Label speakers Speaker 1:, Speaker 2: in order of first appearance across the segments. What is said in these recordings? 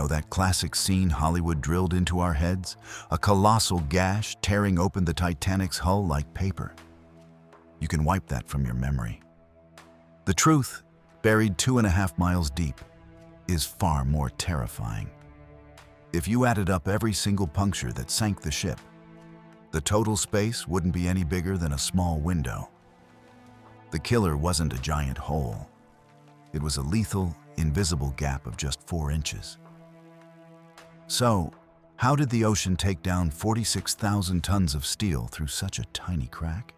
Speaker 1: know that classic scene Hollywood drilled into our heads? A colossal gash tearing open the Titanic's hull like paper. You can wipe that from your memory. The truth, buried 2.5 miles deep, is far more terrifying. If you added up every single puncture that sank the ship, the total space wouldn't be any bigger than a small window. The killer wasn't a giant hole. It was a lethal, invisible gap of just 4 inches. So, how did the ocean take down 46,000 tons of steel through such a tiny crack?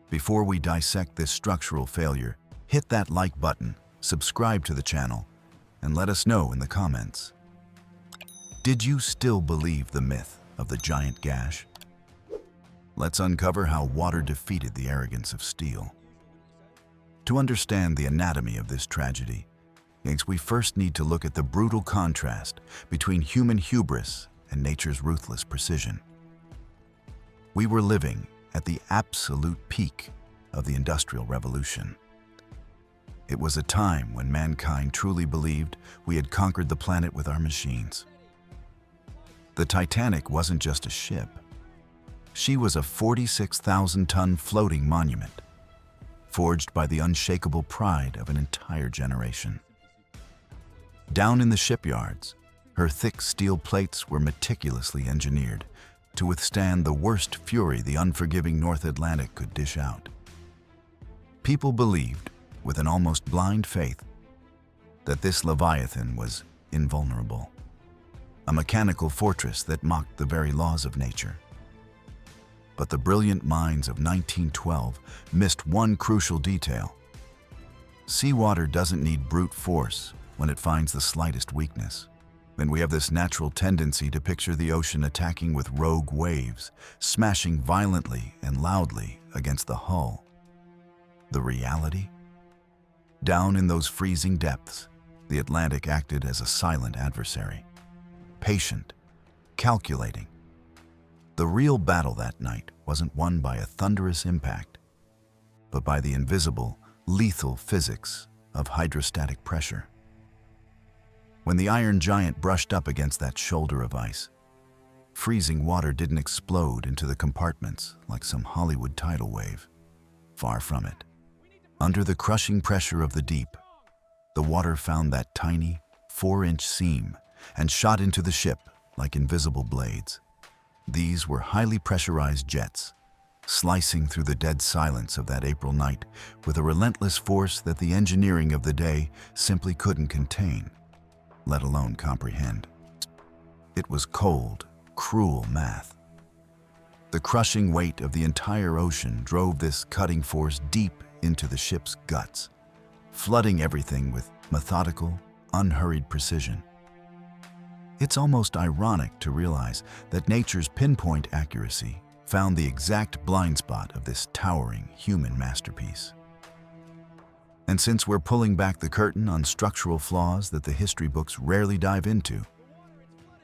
Speaker 1: Before we dissect this structural failure, hit that like button, subscribe to the channel, and let us know in the comments. Did you still believe the myth of the giant gash? Let's uncover how water defeated the arrogance of steel. To understand the anatomy of this tragedy, we first need to look at the brutal contrast between human hubris and nature's ruthless precision. We were living at the absolute peak of the Industrial Revolution. It was a time when mankind truly believed we had conquered the planet with our machines. The Titanic wasn't just a ship. She was a 46,000-ton floating monument, forged by the unshakable pride of an entire generation. Down in the shipyards, her thick steel plates were meticulously engineered to withstand the worst fury the unforgiving North Atlantic could dish out. People believed, with an almost blind faith, that this Leviathan was invulnerable, a mechanical fortress that mocked the very laws of nature. But the brilliant minds of 1912 missed one crucial detail. Seawater doesn't need brute force when it finds the slightest weakness. And we have this natural tendency to picture the ocean attacking with rogue waves, smashing violently and loudly against the hull. The reality? Down in those freezing depths, the Atlantic acted as a silent adversary, patient, calculating. The real battle that night wasn't won by a thunderous impact, but by the invisible, lethal physics of hydrostatic pressure. When the iron giant brushed up against that shoulder of ice, freezing water didn't explode into the compartments like some Hollywood tidal wave. Far from it. Under the crushing pressure of the deep, the water found that tiny, 4-inch seam and shot into the ship like invisible blades. These were highly pressurized jets, slicing through the dead silence of that April night with a relentless force that the engineering of the day simply couldn't contain, let alone comprehend. It was cold, cruel math. The crushing weight of the entire ocean drove this cutting force deep into the ship's guts, flooding everything with methodical, unhurried precision. It's almost ironic to realize that nature's pinpoint accuracy found the exact blind spot of this towering human masterpiece. And since we're pulling back the curtain on structural flaws that the history books rarely dive into,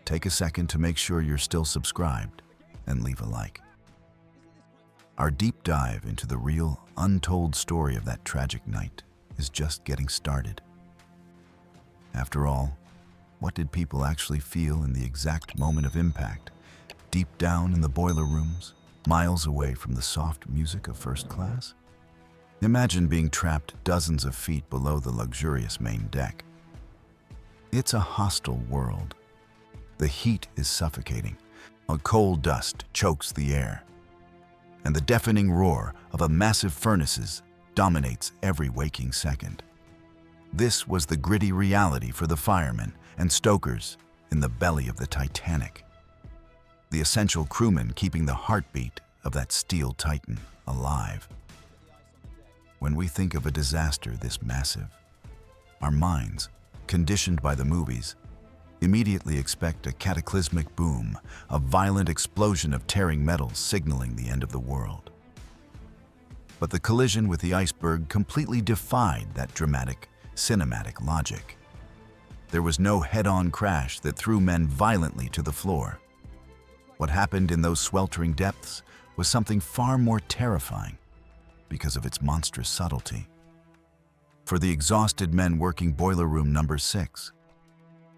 Speaker 1: take a second to make sure you're still subscribed and leave a like. Our deep dive into the real, untold story of that tragic night is just getting started. After all, what did people actually feel in the exact moment of impact, deep down in the boiler rooms, miles away from the soft music of first class? Imagine being trapped dozens of feet below the luxurious main deck. It's a hostile world. The heat is suffocating. A coal dust chokes the air. And the deafening roar of a massive furnaces dominates every waking second. This was the gritty reality for the firemen and stokers in the belly of the Titanic, the essential crewmen keeping the heartbeat of that steel titan alive. When we think of a disaster this massive, our minds, conditioned by the movies, immediately expect a cataclysmic boom, a violent explosion of tearing metals signaling the end of the world. But the collision with the iceberg completely defied that dramatic, cinematic logic. There was no head-on crash that threw men violently to the floor. What happened in those sweltering depths was something far more terrifying because of its monstrous subtlety. For the exhausted men working boiler room number 6,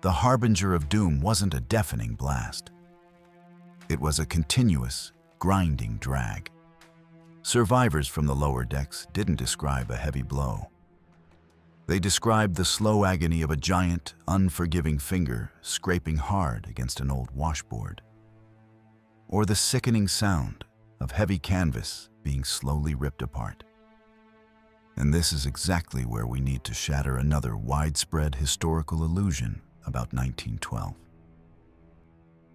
Speaker 1: the harbinger of doom wasn't a deafening blast. It was a continuous, grinding drag. Survivors from the lower decks didn't describe a heavy blow. They described the slow agony of a giant, unforgiving finger scraping hard against an old washboard, or the sickening sound of heavy canvas being slowly ripped apart. And this is exactly where we need to shatter another widespread historical illusion about 1912.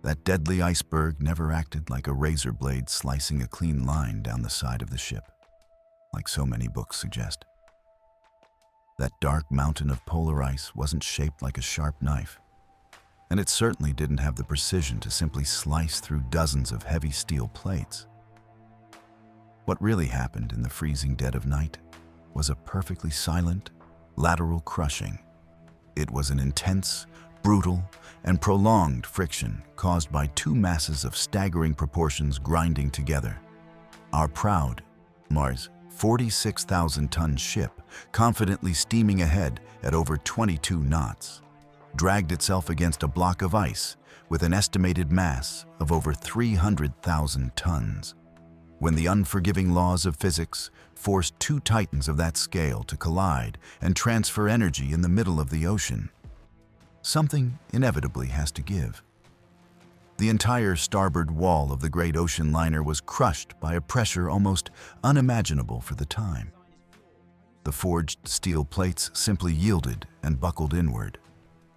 Speaker 1: That deadly iceberg never acted like a razor blade slicing a clean line down the side of the ship, like so many books suggest. That dark mountain of polar ice wasn't shaped like a sharp knife, and it certainly didn't have the precision to simply slice through dozens of heavy steel plates. What really happened in the freezing dead of night was a perfectly silent, lateral crushing. It was an intense, brutal, and prolonged friction caused by two masses of staggering proportions grinding together. Our proud Mars 46,000-ton ship, confidently steaming ahead at over 22 knots, dragged itself against a block of ice with an estimated mass of over 300,000 tons. When the unforgiving laws of physics forced two titans of that scale to collide and transfer energy in the middle of the ocean, something inevitably has to give. The entire starboard wall of the great ocean liner was crushed by a pressure almost unimaginable for the time. The forged steel plates simply yielded and buckled inward,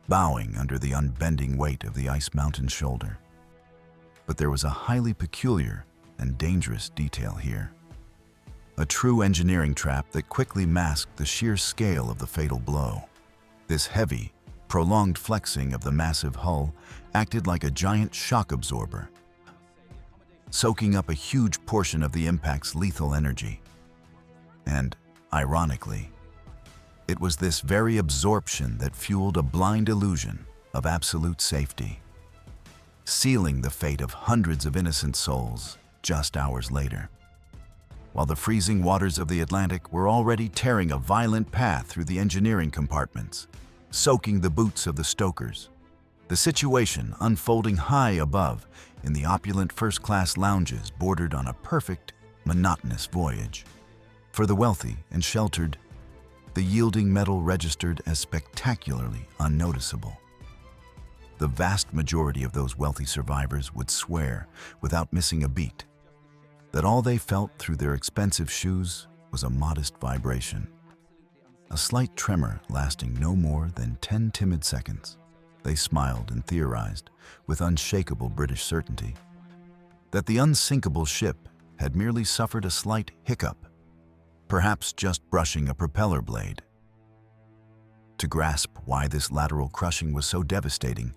Speaker 1: bowing under the unbending weight of the ice mountain's shoulder. But there was a highly peculiar and dangerous detail here. A true engineering trap that quickly masked the sheer scale of the fatal blow. This heavy, prolonged flexing of the massive hull acted like a giant shock absorber, soaking up a huge portion of the impact's lethal energy. And, ironically, it was this very absorption that fueled a blind illusion of absolute safety, sealing the fate of hundreds of innocent souls just hours later. While the freezing waters of the Atlantic were already tearing a violent path through the engineering compartments, soaking the boots of the stokers, the situation unfolding high above in the opulent first-class lounges bordered on a perfect, monotonous voyage. For the wealthy and sheltered, the yielding metal registered as spectacularly unnoticeable. The vast majority of those wealthy survivors would swear, without missing a beat, that all they felt through their expensive shoes was a modest vibration. A slight tremor lasting no more than 10 timid seconds. They smiled and theorized, with unshakable British certainty, that the unsinkable ship had merely suffered a slight hiccup, perhaps just brushing a propeller blade. To grasp why this lateral crushing was so devastating,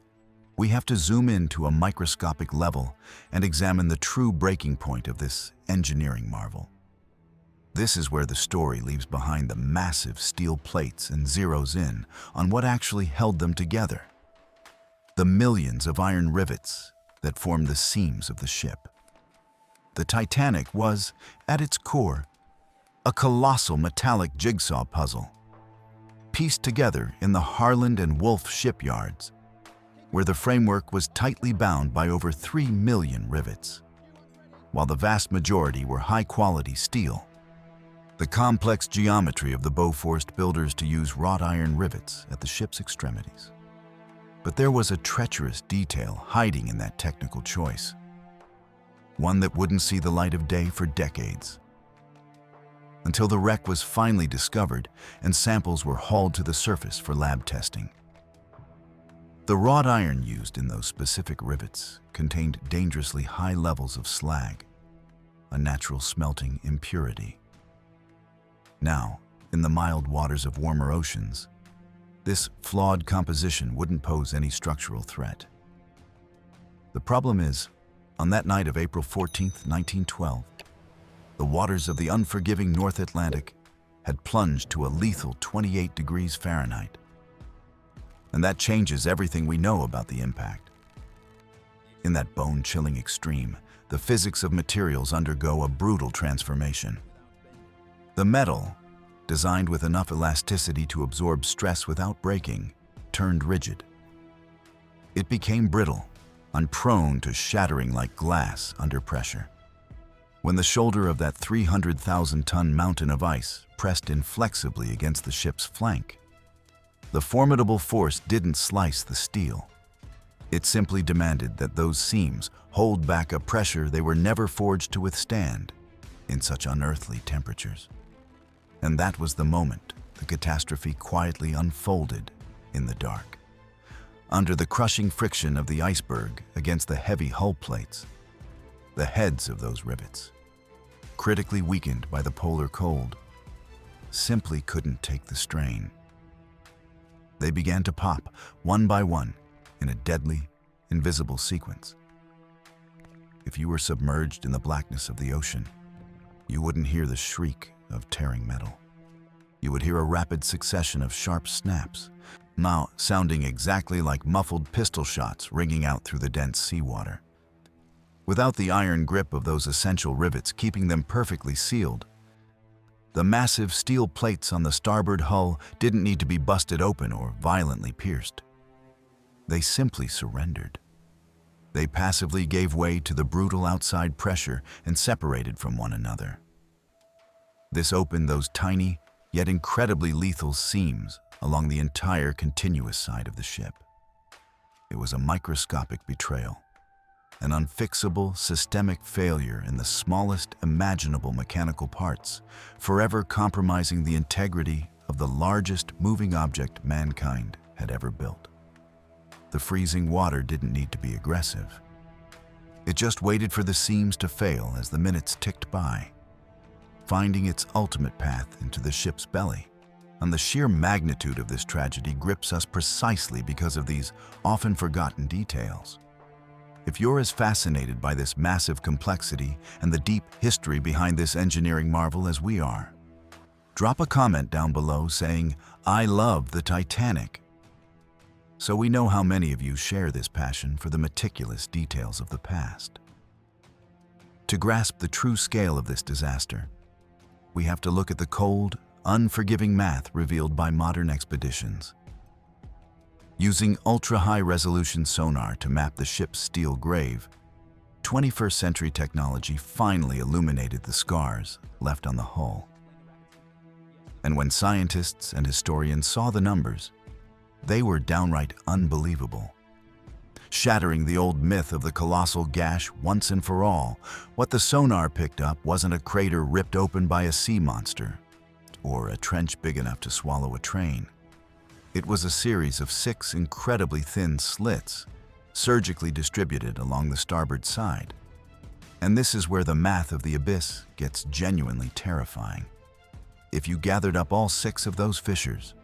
Speaker 1: we have to zoom in to a microscopic level and examine the true breaking point of this engineering marvel. This is where the story leaves behind the massive steel plates and zeroes in on what actually held them together. The millions of iron rivets that formed the seams of the ship. The Titanic was, at its core, a colossal metallic jigsaw puzzle, pieced together in the Harland and Wolff shipyards, where the framework was tightly bound by over 3 million rivets, while the vast majority were high-quality steel. The complex geometry of the bow forced builders to use wrought iron rivets at the ship's extremities. But there was a treacherous detail hiding in that technical choice, one that wouldn't see the light of day for decades, until the wreck was finally discovered and samples were hauled to the surface for lab testing. The wrought iron used in those specific rivets contained dangerously high levels of slag, a natural smelting impurity. Now, in the mild waters of warmer oceans, this flawed composition wouldn't pose any structural threat. The problem is, on that night of April 14, 1912, the waters of the unforgiving North Atlantic had plunged to a lethal 28 degrees Fahrenheit. And that changes everything we know about the impact. In that bone-chilling extreme, the physics of materials undergo a brutal transformation. The metal, designed with enough elasticity to absorb stress without breaking, turned rigid. It became brittle and prone to shattering like glass under pressure. When the shoulder of that 300,000-ton mountain of ice pressed inflexibly against the ship's flank, the formidable force didn't slice the steel. It simply demanded that those seams hold back a pressure they were never forged to withstand in such unearthly temperatures. And that was the moment the catastrophe quietly unfolded in the dark. Under the crushing friction of the iceberg against the heavy hull plates, the heads of those rivets, critically weakened by the polar cold, simply couldn't take the strain. They began to pop, one by one, in a deadly, invisible sequence. If you were submerged in the blackness of the ocean, you wouldn't hear the shriek of tearing metal. You would hear a rapid succession of sharp snaps, now sounding exactly like muffled pistol shots ringing out through the dense seawater. Without the iron grip of those essential rivets keeping them perfectly sealed, the massive steel plates on the starboard hull didn't need to be busted open or violently pierced. They simply surrendered. They passively gave way to the brutal outside pressure and separated from one another. This opened those tiny, yet incredibly lethal seams along the entire continuous side of the ship. It was a microscopic betrayal, an unfixable systemic failure in the smallest imaginable mechanical parts, forever compromising the integrity of the largest moving object mankind had ever built. The freezing water didn't need to be aggressive. It just waited for the seams to fail as the minutes ticked by, finding its ultimate path into the ship's belly. And the sheer magnitude of this tragedy grips us precisely because of these often forgotten details. If you're as fascinated by this massive complexity and the deep history behind this engineering marvel as we are, drop a comment down below saying, "I love the Titanic," so we know how many of you share this passion for the meticulous details of the past. To grasp the true scale of this disaster, we have to look at the cold, unforgiving math revealed by modern expeditions. Using ultra-high-resolution sonar to map the ship's steel grave, 21st century technology finally illuminated the scars left on the hull. And when scientists and historians saw the numbers, they were downright unbelievable. Shattering the old myth of the colossal gash once and for all, what the sonar picked up wasn't a crater ripped open by a sea monster, or a trench big enough to swallow a train. It was a series of 6 incredibly thin slits, surgically distributed along the starboard side. And this is where the math of the abyss gets genuinely terrifying. If you gathered up all 6 of those fissures,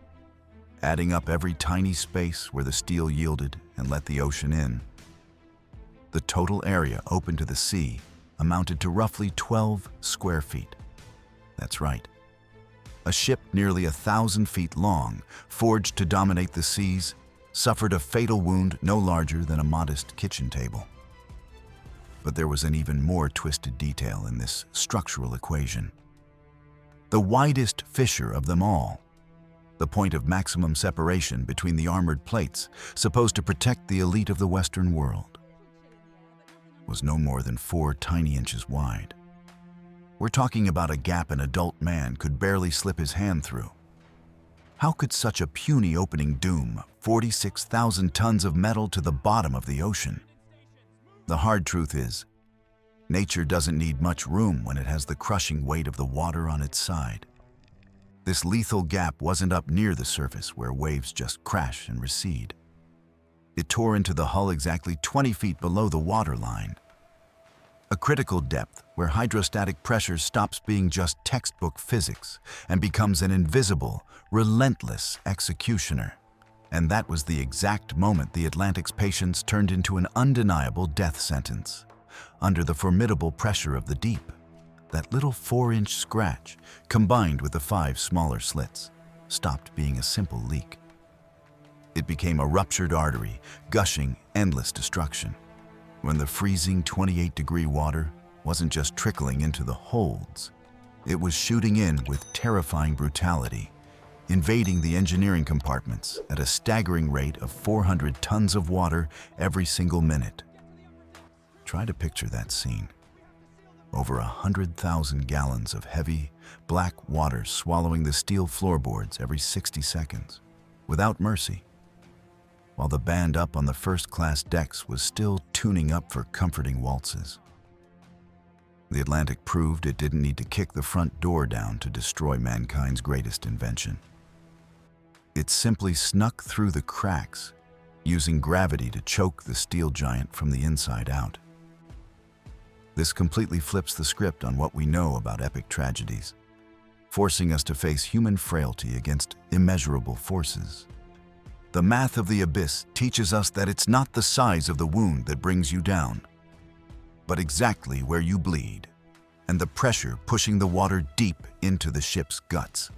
Speaker 1: adding up every tiny space where the steel yielded and let the ocean in, the total area open to the sea amounted to roughly 12 square feet. That's right. A ship nearly 1,000 feet long, forged to dominate the seas, suffered a fatal wound no larger than a modest kitchen table. But there was an even more twisted detail in this structural equation. The widest fissure of them all, the point of maximum separation between the armored plates, supposed to protect the elite of the Western world, was no more than 4 tiny inches wide. We're talking about a gap an adult man could barely slip his hand through. How could such a puny opening doom 46,000 tons of metal to the bottom of the ocean? The hard truth is, nature doesn't need much room when it has the crushing weight of the water on its side. This lethal gap wasn't up near the surface where waves just crash and recede. It tore into the hull exactly 20 feet below the waterline, a critical depth where hydrostatic pressure stops being just textbook physics and becomes an invisible, relentless executioner. And that was the exact moment the Atlantic's patience turned into an undeniable death sentence. Under the formidable pressure of the deep, that little 4-inch scratch, combined with the 5 smaller slits, stopped being a simple leak. It became a ruptured artery, gushing endless destruction. When the freezing 28-degree water wasn't just trickling into the holds, it was shooting in with terrifying brutality, invading the engineering compartments at a staggering rate of 400 tons of water every single minute. Try to picture that scene. Over 100,000 gallons of heavy, black water swallowing the steel floorboards every 60 seconds, without mercy, while the band up on the first-class decks was still tuning up for comforting waltzes. The Atlantic proved it didn't need to kick the front door down to destroy mankind's greatest invention. It simply snuck through the cracks, using gravity to choke the steel giant from the inside out. This completely flips the script on what we know about epic tragedies, forcing us to face human frailty against immeasurable forces. The math of the abyss teaches us that it's not the size of the wound that brings you down, but exactly where you bleed, and the pressure pushing the water deep into the ship's guts.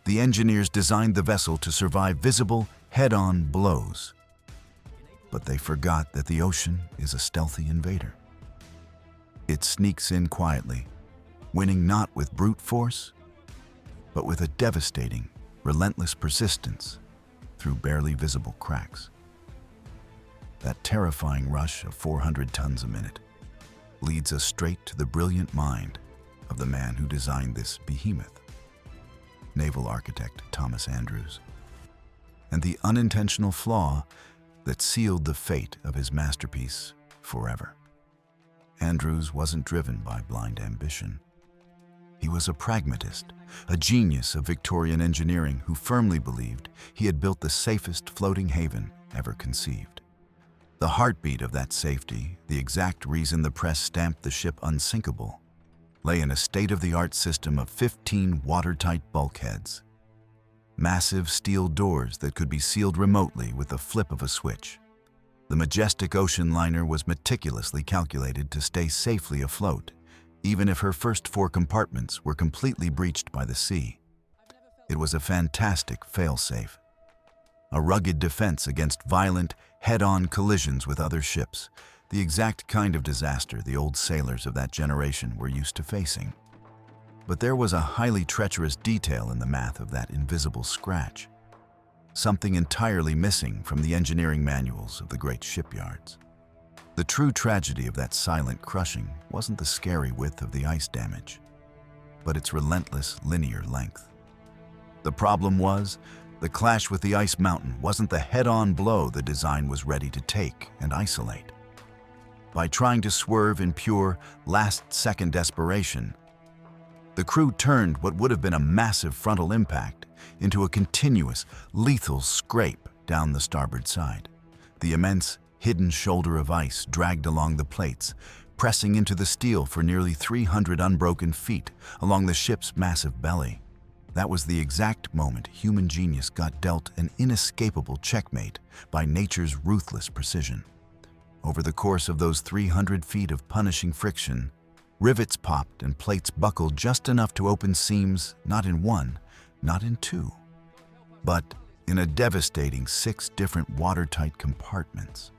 Speaker 1: The engineers designed the vessel to survive visible, head-on blows, but they forgot that the ocean is a stealthy invader. It sneaks in quietly, winning not with brute force, but with a devastating, relentless persistence through barely visible cracks. That terrifying rush of 400 tons a minute leads us straight to the brilliant mind of the man who designed this behemoth, naval architect Thomas Andrews, and the unintentional flaw that sealed the fate of his masterpiece forever. Andrews wasn't driven by blind ambition. He was a pragmatist, a genius of Victorian engineering who firmly believed he had built the safest floating haven ever conceived. The heartbeat of that safety, the exact reason the press stamped the ship unsinkable, lay in a state-of-the-art system of 15 watertight bulkheads. Massive steel doors that could be sealed remotely with the flip of a switch. The majestic ocean liner was meticulously calculated to stay safely afloat, even if her first 4 compartments were completely breached by the sea. It was a fantastic fail-safe, a rugged defense against violent, head-on collisions with other ships, the exact kind of disaster the old sailors of that generation were used to facing. But there was a highly treacherous detail in the math of that invisible scratch, something entirely missing from the engineering manuals of the great shipyards. The true tragedy of that silent crushing wasn't the scary width of the ice damage, but its relentless linear length. The problem was, the clash with the ice mountain wasn't the head-on blow the design was ready to take and isolate. By trying to swerve in pure, last-second desperation, the crew turned what would have been a massive frontal impact into a continuous, lethal scrape down the starboard side. The immense, hidden shoulder of ice dragged along the plates, pressing into the steel for nearly 300 unbroken feet along the ship's massive belly. That was the exact moment human genius got dealt an inescapable checkmate by nature's ruthless precision. Over the course of those 300 feet of punishing friction, rivets popped and plates buckled just enough to open seams not in 1, not in 2, but in a devastating 6 different watertight compartments,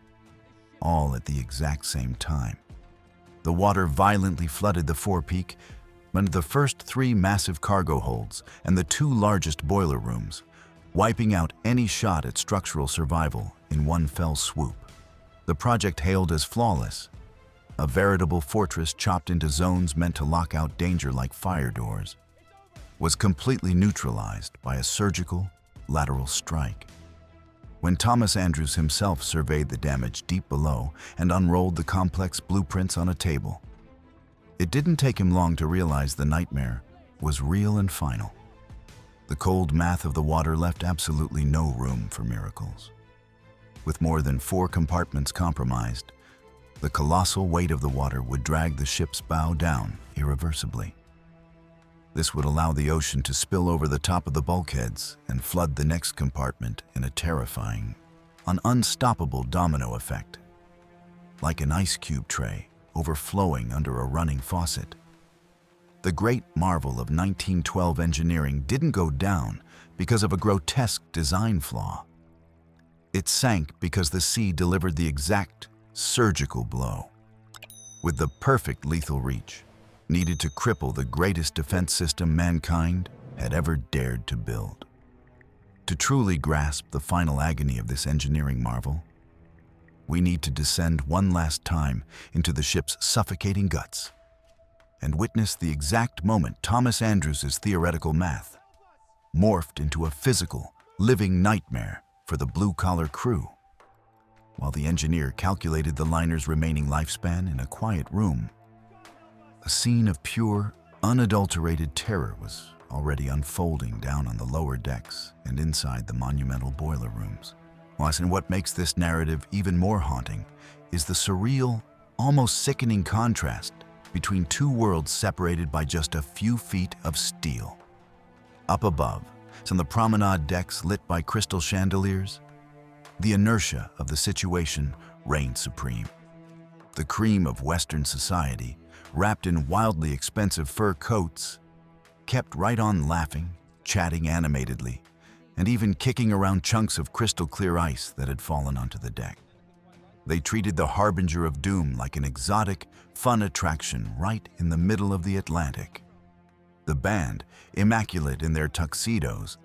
Speaker 1: all at the exact same time. The water violently flooded the forepeak, and the first 3 massive cargo holds and the 2 largest boiler rooms, wiping out any shot at structural survival in one fell swoop. The project hailed as flawless, a veritable fortress chopped into zones meant to lock out danger like fire doors, was completely neutralized by a surgical, lateral strike. When Thomas Andrews himself surveyed the damage deep below and unrolled the complex blueprints on a table, it didn't take him long to realize the nightmare was real and final. The cold math of the water left absolutely no room for miracles. With more than 4 compartments compromised, the colossal weight of the water would drag the ship's bow down irreversibly. This would allow the ocean to spill over the top of the bulkheads and flood the next compartment in a terrifying, an unstoppable domino effect, like an ice cube tray overflowing under a running faucet. The great marvel of 1912 engineering didn't go down because of a grotesque design flaw. It sank because the sea delivered the exact surgical blow, with the perfect lethal reach needed to cripple the greatest defense system mankind had ever dared to build. To truly grasp the final agony of this engineering marvel, we need to descend one last time into the ship's suffocating guts and witness the exact moment Thomas Andrews' theoretical math morphed into a physical, living nightmare for the blue-collar crew. While the engineer calculated the liner's remaining lifespan in a quiet room, a scene of pure, unadulterated terror was already unfolding down on the lower decks and inside the monumental boiler rooms. And what makes this narrative even more haunting is the surreal, almost sickening contrast between two worlds separated by just a few feet of steel. Up above, on the promenade decks lit by crystal chandeliers, the inertia of the situation reigned supreme. The cream of Western society, wrapped in wildly expensive fur coats, kept right on laughing, chatting animatedly, and even kicking around chunks of crystal-clear ice that had fallen onto the deck. They treated the harbinger of doom like an exotic, fun attraction right in the middle of the Atlantic. The band, immaculate in their tuxedos,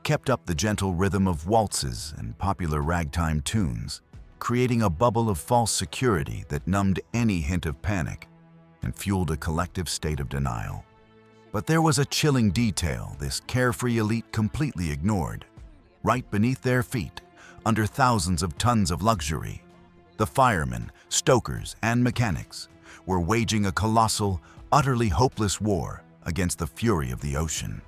Speaker 1: kept up the gentle rhythm of waltzes and popular ragtime tunes, creating a bubble of false security that numbed any hint of panic and fueled a collective state of denial. But there was a chilling detail this carefree elite completely ignored. Right beneath their feet, under thousands of tons of luxury, the firemen, stokers, and mechanics were waging a colossal, utterly hopeless war against the fury of the ocean.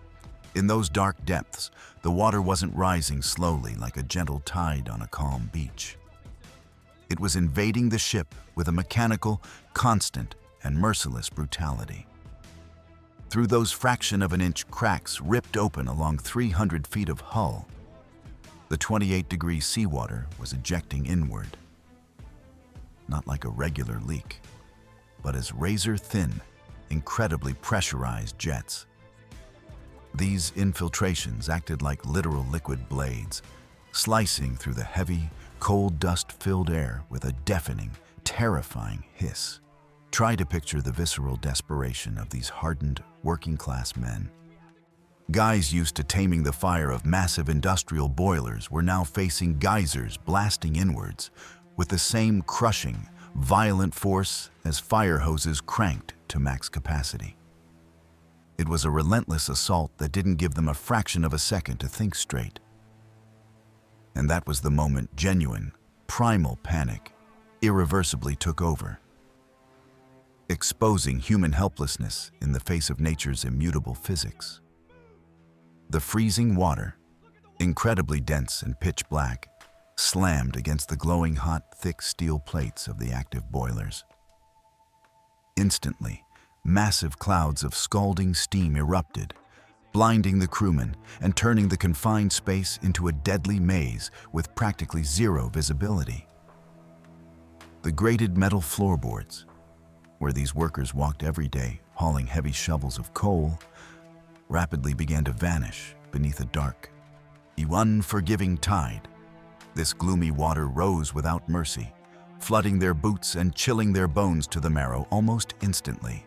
Speaker 1: In those dark depths, the water wasn't rising slowly like a gentle tide on a calm beach. It was invading the ship with a mechanical, constant, and merciless brutality. Through those fraction-of-an-inch cracks ripped open along 300 feet of hull, the 28-degree seawater was ejecting inward. Not like a regular leak, but as razor-thin, incredibly pressurized jets. These infiltrations acted like literal liquid blades, slicing through the heavy, cold dust-filled air with a deafening, terrifying hiss. Try to picture the visceral desperation of these hardened, working-class men. Guys used to taming the fire of massive industrial boilers were now facing geysers blasting inwards with the same crushing, violent force as fire hoses cranked to max capacity. It was a relentless assault that didn't give them a fraction of a second to think straight. And that was the moment genuine, primal panic irreversibly took over, exposing human helplessness in the face of nature's immutable physics. The freezing water, incredibly dense and pitch black, slammed against the glowing hot, thick steel plates of the active boilers. Instantly, massive clouds of scalding steam erupted, blinding the crewmen and turning the confined space into a deadly maze with practically zero visibility. The grated metal floorboards, where these workers walked every day hauling heavy shovels of coal, rapidly began to vanish beneath a dark, unforgiving tide. This gloomy water rose without mercy, flooding their boots and chilling their bones to the marrow almost instantly.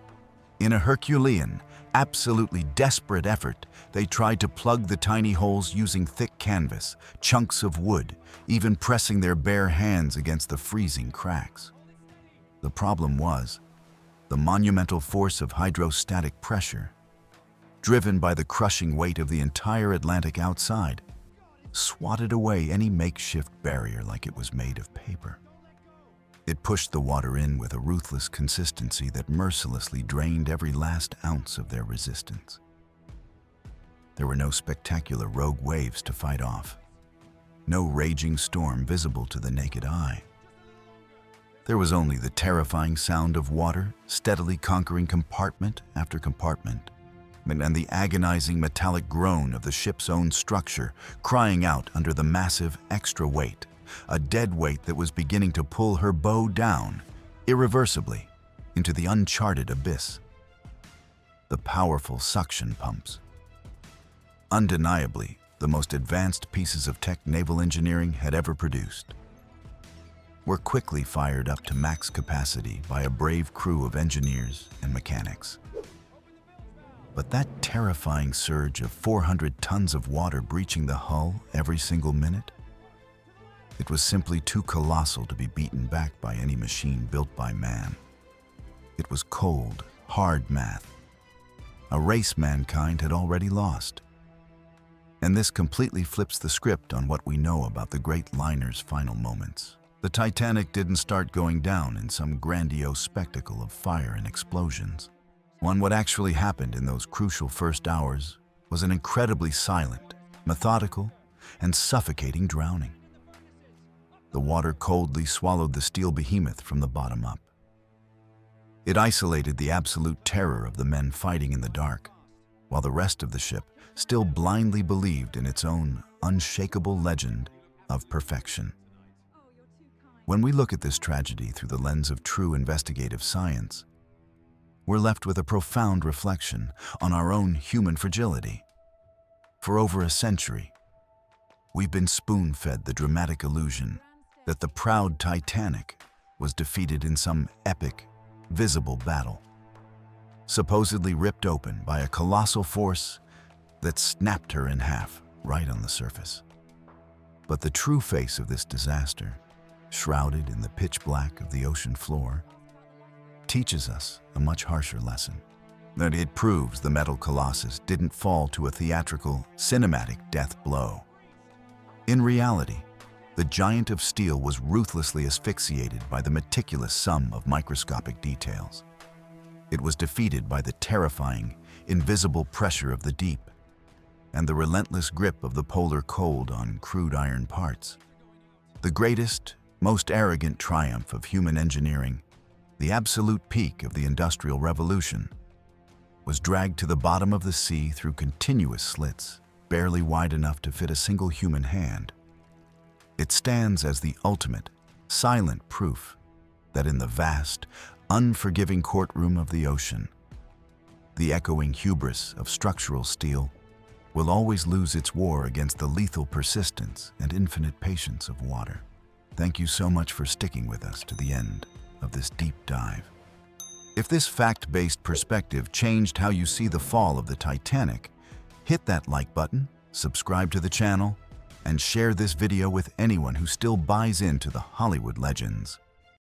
Speaker 1: In a Herculean, absolutely desperate effort, they tried to plug the tiny holes using thick canvas, chunks of wood, even pressing their bare hands against the freezing cracks. The problem was the monumental force of hydrostatic pressure, driven by the crushing weight of the entire Atlantic outside, swatted away any makeshift barrier like it was made of paper. It pushed the water in with a ruthless consistency that mercilessly drained every last ounce of their resistance. There were no spectacular rogue waves to fight off, no raging storm visible to the naked eye. There was only the terrifying sound of water steadily conquering compartment after compartment, and the agonizing metallic groan of the ship's own structure crying out under the massive extra weight, a dead weight that was beginning to pull her bow down, irreversibly, into the uncharted abyss. The powerful suction pumps, undeniably the most advanced pieces of tech naval engineering had ever produced, were quickly fired up to max capacity by a brave crew of engineers and mechanics. But that terrifying surge of 400 tons of water breaching the hull every single minute? It was simply too colossal to be beaten back by any machine built by man. It was cold, hard math, a race mankind had already lost. And this completely flips the script on what we know about the great liner's final moments. The Titanic didn't start going down in some grandiose spectacle of fire and explosions. What actually happened in those crucial first hours was an incredibly silent, methodical, and suffocating drowning. The water coldly swallowed the steel behemoth from the bottom up. It isolated the absolute terror of the men fighting in the dark, while the rest of the ship still blindly believed in its own unshakable legend of perfection. When we look at this tragedy through the lens of true investigative science, we're left with a profound reflection on our own human fragility. For over a century, we've been spoon-fed the dramatic illusion that the proud Titanic was defeated in some epic, visible battle, supposedly ripped open by a colossal force that snapped her in half right on the surface. But the true face of this disaster, shrouded in the pitch black of the ocean floor, teaches us a much harsher lesson. That it proves the metal colossus didn't fall to a theatrical, cinematic death blow. In reality, the giant of steel was ruthlessly asphyxiated by the meticulous sum of microscopic details. It was defeated by the terrifying, invisible pressure of the deep and the relentless grip of the polar cold on crude iron parts. The greatest, most arrogant triumph of human engineering, the absolute peak of the Industrial Revolution, was dragged to the bottom of the sea through continuous slits, barely wide enough to fit a single human hand. It stands as the ultimate, silent proof that in the vast, unforgiving courtroom of the ocean, the echoing hubris of structural steel will always lose its war against the lethal persistence and infinite patience of water. Thank you so much for sticking with us to the end of this deep dive. If this fact-based perspective changed how you see the fall of the Titanic, hit that like button, subscribe to the channel, and share this video with anyone who still buys into the Hollywood legends.